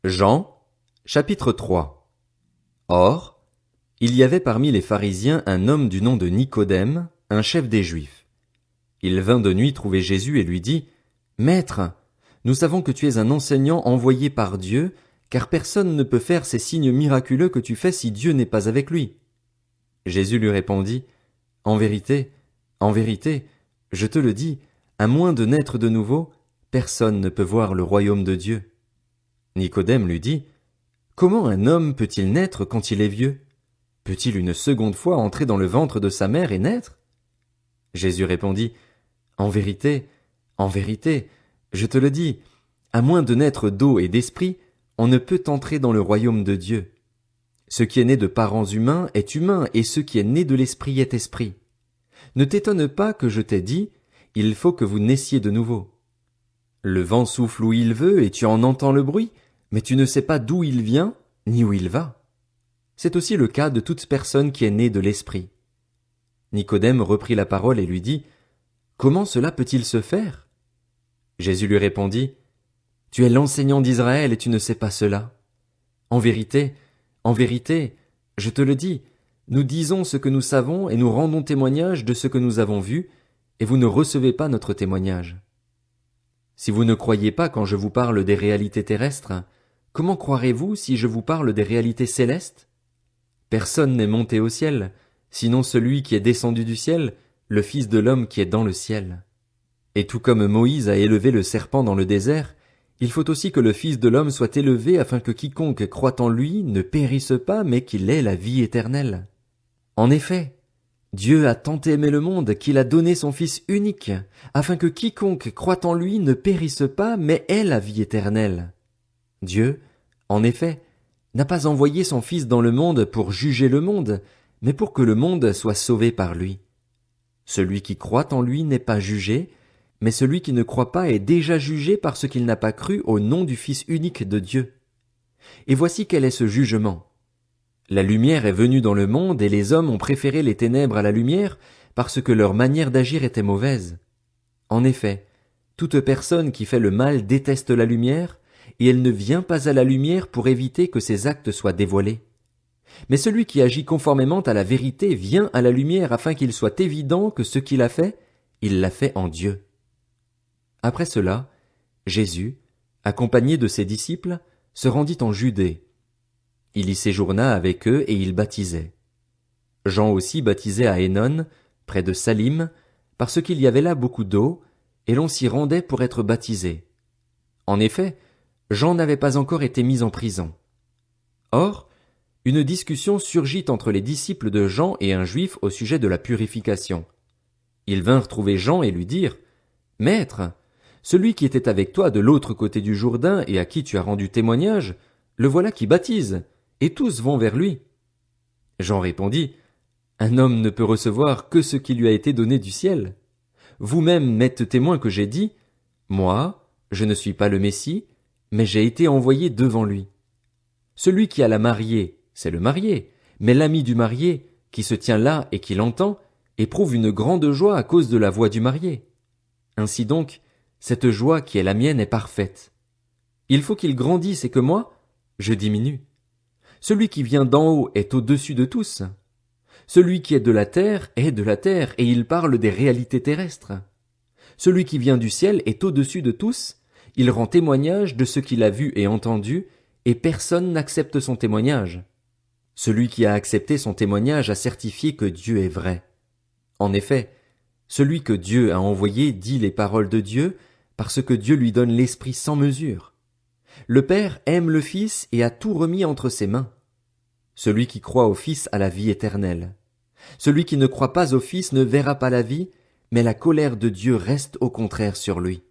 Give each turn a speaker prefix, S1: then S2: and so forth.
S1: Jean, chapitre 3. Or, il y avait parmi les pharisiens un homme du nom de Nicodème, un chef des Juifs. Il vint de nuit trouver Jésus et lui dit, Maître, nous savons que tu es un enseignant envoyé par Dieu, car personne ne peut faire ces signes miraculeux que tu fais si Dieu n'est pas avec lui. Jésus lui répondit, en vérité, je te le dis, à moins de naître de nouveau, personne ne peut voir le royaume de Dieu. Nicodème lui dit, Comment un homme peut-il naître quand il est vieux? Peut-il une seconde fois entrer dans le ventre de sa mère et naître? Jésus répondit, En vérité, je te le dis, à moins de naître d'eau et d'esprit, on ne peut entrer dans le royaume de Dieu. Ce qui est né de parents humains est humain, et ce qui est né de l'esprit est esprit. Ne t'étonne pas que je t'ai dit, il faut que vous naissiez de nouveau. Le vent souffle où il veut, et tu en entends le bruit, mais tu ne sais pas d'où il vient, ni où il va. C'est aussi le cas de toute personne qui est née de l'esprit. Nicodème reprit la parole et lui dit, Comment cela peut-il se faire? Jésus lui répondit, Tu es l'enseignant d'Israël et tu ne sais pas cela. En vérité, je te le dis, nous disons ce que nous savons et nous rendons témoignage de ce que nous avons vu, et vous ne recevez pas notre témoignage. Si vous ne croyez pas quand je vous parle des réalités terrestres, comment croirez-vous si je vous parle des réalités célestes? Personne n'est monté au ciel, sinon celui qui est descendu du ciel, le Fils de l'homme qui est dans le ciel. Et tout comme Moïse a élevé le serpent dans le désert, il faut aussi que le Fils de l'homme soit élevé afin que quiconque croit en lui ne périsse pas, mais qu'il ait la vie éternelle. En effet, Dieu a tant aimé le monde qu'il a donné son Fils unique, afin que quiconque croit en lui ne périsse pas, mais ait la vie éternelle. Dieu, en effet, n'a pas envoyé son Fils dans le monde pour juger le monde, mais pour que le monde soit sauvé par lui. Celui qui croit en lui n'est pas jugé, mais celui qui ne croit pas est déjà jugé parce qu'il n'a pas cru au nom du Fils unique de Dieu. Et voici quel est ce jugement. La lumière est venue dans le monde et les hommes ont préféré les ténèbres à la lumière parce que leur manière d'agir était mauvaise. En effet, toute personne qui fait le mal déteste la lumière et elle ne vient pas à la lumière pour éviter que ses actes soient dévoilés. Mais celui qui agit conformément à la vérité vient à la lumière afin qu'il soit évident que ce qu'il a fait, il l'a fait en Dieu. Après cela, Jésus, accompagné de ses disciples, se rendit en Judée. Il y séjourna avec eux et il baptisait. Jean aussi baptisait à Hénon, près de Salim, parce qu'il y avait là beaucoup d'eau, et l'on s'y rendait pour être baptisé. En effet, Jean n'avait pas encore été mis en prison. Or, une discussion surgit entre les disciples de Jean et un juif au sujet de la purification. Ils vinrent trouver Jean et lui dirent, Maître, celui qui était avec toi de l'autre côté du Jourdain et à qui tu as rendu témoignage, le voilà qui baptise, et tous vont vers lui. Jean répondit, Un homme ne peut recevoir que ce qui lui a été donné du ciel. Vous-même m'êtes témoin que j'ai dit, Moi, je ne suis pas le Messie, mais j'ai été envoyé devant lui. Celui qui a la mariée, c'est le marié, mais l'ami du marié, qui se tient là et qui l'entend, éprouve une grande joie à cause de la voix du marié. Ainsi donc, cette joie qui est la mienne est parfaite. Il faut qu'il grandisse et que moi, je diminue. Celui qui vient d'en haut est au-dessus de tous. Celui qui est de la terre est de la terre, et il parle des réalités terrestres. Celui qui vient du ciel est au-dessus de tous, il rend témoignage de ce qu'il a vu et entendu, et personne n'accepte son témoignage. Celui qui a accepté son témoignage a certifié que Dieu est vrai. En effet, celui que Dieu a envoyé dit les paroles de Dieu, parce que Dieu lui donne l'Esprit sans mesure. Le Père aime le Fils et a tout remis entre ses mains. Celui qui croit au Fils a la vie éternelle. Celui qui ne croit pas au Fils ne verra pas la vie, mais la colère de Dieu reste au contraire sur lui.